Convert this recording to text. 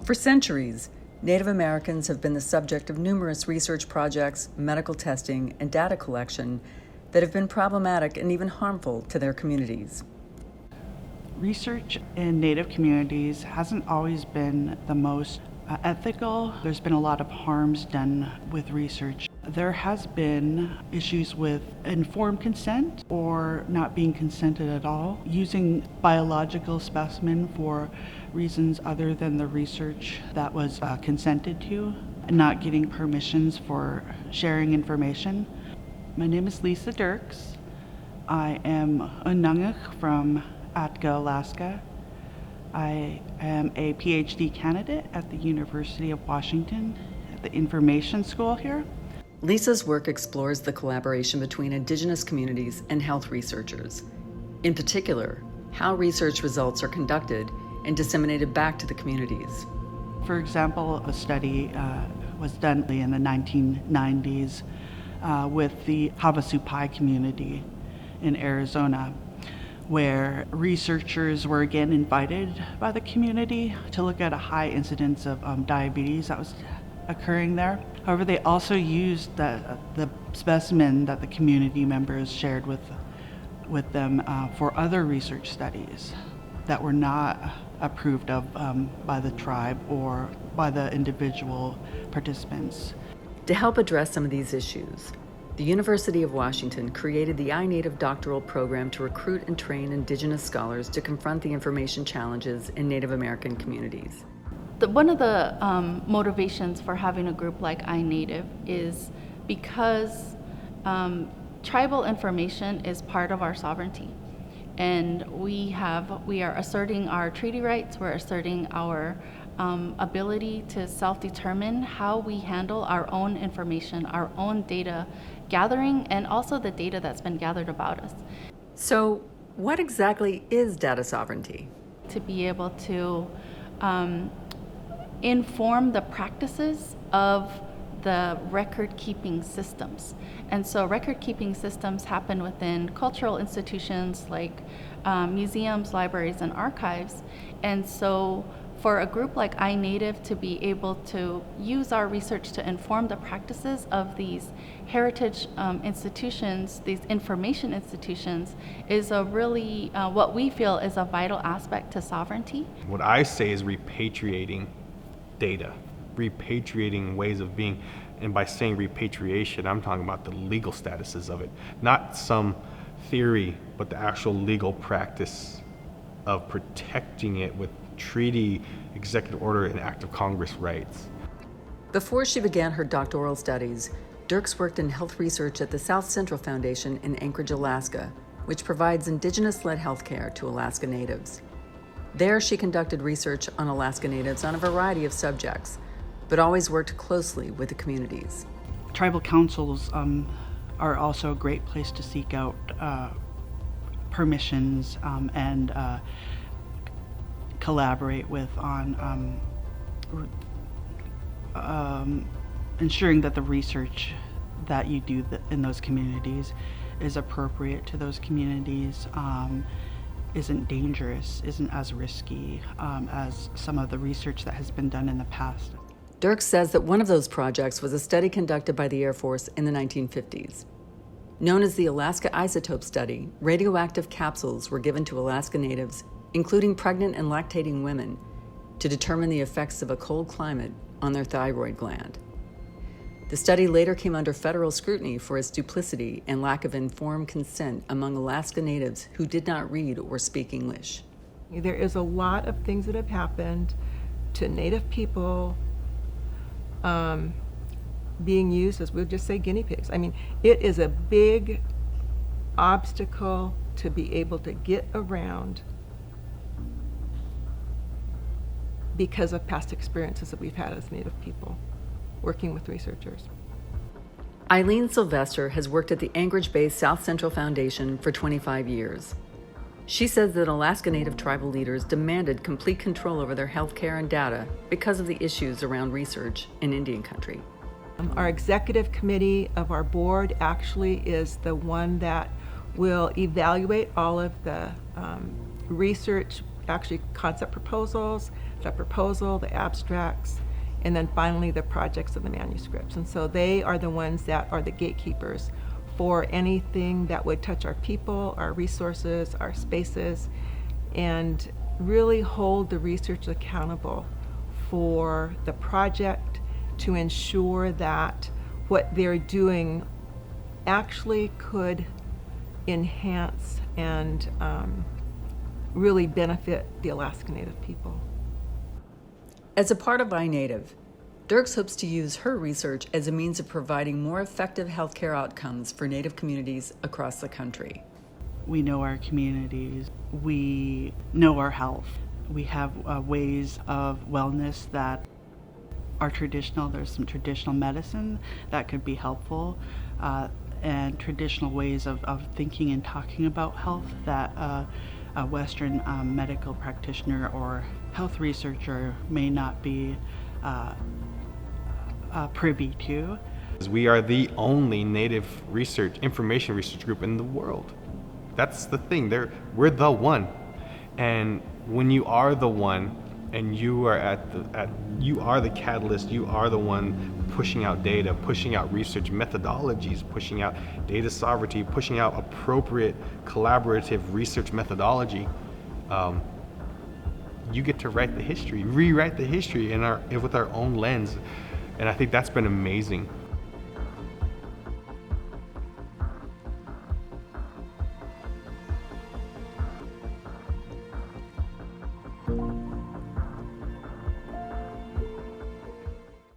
For centuries, Native Americans have been the subject of numerous research projects, medical testing, and data collection that have been problematic and even harmful to their communities. Research in Native communities hasn't always been the most ethical. There's been a lot of harms done with research. There has been issues with informed consent or not being consented at all, using biological specimen for reasons other than the research that was consented to, and not getting permissions for sharing information. My name is Lisa Dirks. I am Ununguk from Atka, Alaska. I am a PhD candidate at the University of Washington at the Information School here. Lisa's work explores the collaboration between Indigenous communities and health researchers. In particular, how research results are conducted and disseminated back to the communities. For example, a study was done in the 1990s with the Havasupai community in Arizona, where researchers were again invited by the community to look at a high incidence of diabetes that was occurring there. However, they also used the specimen that the community members shared with them for other research studies that were not approved of by the tribe or by the individual participants. To help address some of these issues, the University of Washington created the iNative doctoral program to recruit and train Indigenous scholars to confront the information challenges in Native American communities. One of the motivations for having a group like iNative is because tribal information is part of our sovereignty. And we are asserting our treaty rights, we're asserting our ability to self-determine how we handle our own information, our own data gathering, and also the data that's been gathered about us. So, what exactly is data sovereignty? To be able to inform the practices of the record-keeping systems. And so record-keeping systems happen within cultural institutions like museums, libraries, and archives. And so for a group like iNative to be able to use our research to inform the practices of these heritage institutions, these information institutions, is a really, what we feel is a vital aspect to sovereignty. What I say is repatriating data, repatriating ways of being, and by saying repatriation, I'm talking about the legal statuses of it, not some theory, but the actual legal practice of protecting it with treaty, executive order, and act of Congress rights. Before she began her doctoral studies, Dirks worked in health research at the South Central Foundation in Anchorage, Alaska, which provides Indigenous-led healthcare to Alaska Natives. There, she conducted research on Alaska Natives on a variety of subjects, but always worked closely with the communities. Tribal councils are also a great place to seek out permissions and collaborate with on ensuring that the research that you do in those communities is appropriate to those communities, isn't dangerous, isn't as risky as some of the research that has been done in the past. Dirks says that one of those projects was a study conducted by the Air Force in the 1950s. Known as the Alaska Isotope Study, radioactive capsules were given to Alaska Natives, including pregnant and lactating women, to determine the effects of a cold climate on their thyroid gland. The study later came under federal scrutiny for its duplicity and lack of informed consent among Alaska Natives who did not read or speak English. There is a lot of things that have happened to Native people being used as, we'll just say, guinea pigs. I mean, it is a big obstacle to be able to get around because of past experiences that we've had as Native people working with researchers. Eileen Sylvester has worked at the Anchorage-based South Central Foundation for 25 years. She says that Alaska Native tribal leaders demanded complete control over their health care and data because of the issues around research in Indian country. Our executive committee of our board actually is the one that will evaluate all of the research actually concept proposals, the proposal, the abstracts, and then finally the projects and the manuscripts. And so they are the ones that are the gatekeepers for anything that would touch our people, our resources, our spaces, and really hold the researchers accountable for the project to ensure that what they're doing actually could enhance and really benefit the Alaska Native people. As a part of iNative, Dirks hopes to use her research as a means of providing more effective healthcare outcomes for Native communities across the country. We know our communities, we know our health. We have ways of wellness that are traditional. There's some traditional medicine that could be helpful, and traditional ways of thinking and talking about health that a Western medical practitioner or health researcher may not be privy to. We are the only Native information research group in the world. That's the thing. We're the one. And when you are the one, and you are you are the catalyst, you are the one pushing out data, pushing out research methodologies, pushing out data sovereignty, pushing out appropriate collaborative research methodology. You get to write the history, rewrite the history with our own lens. And I think that's been amazing.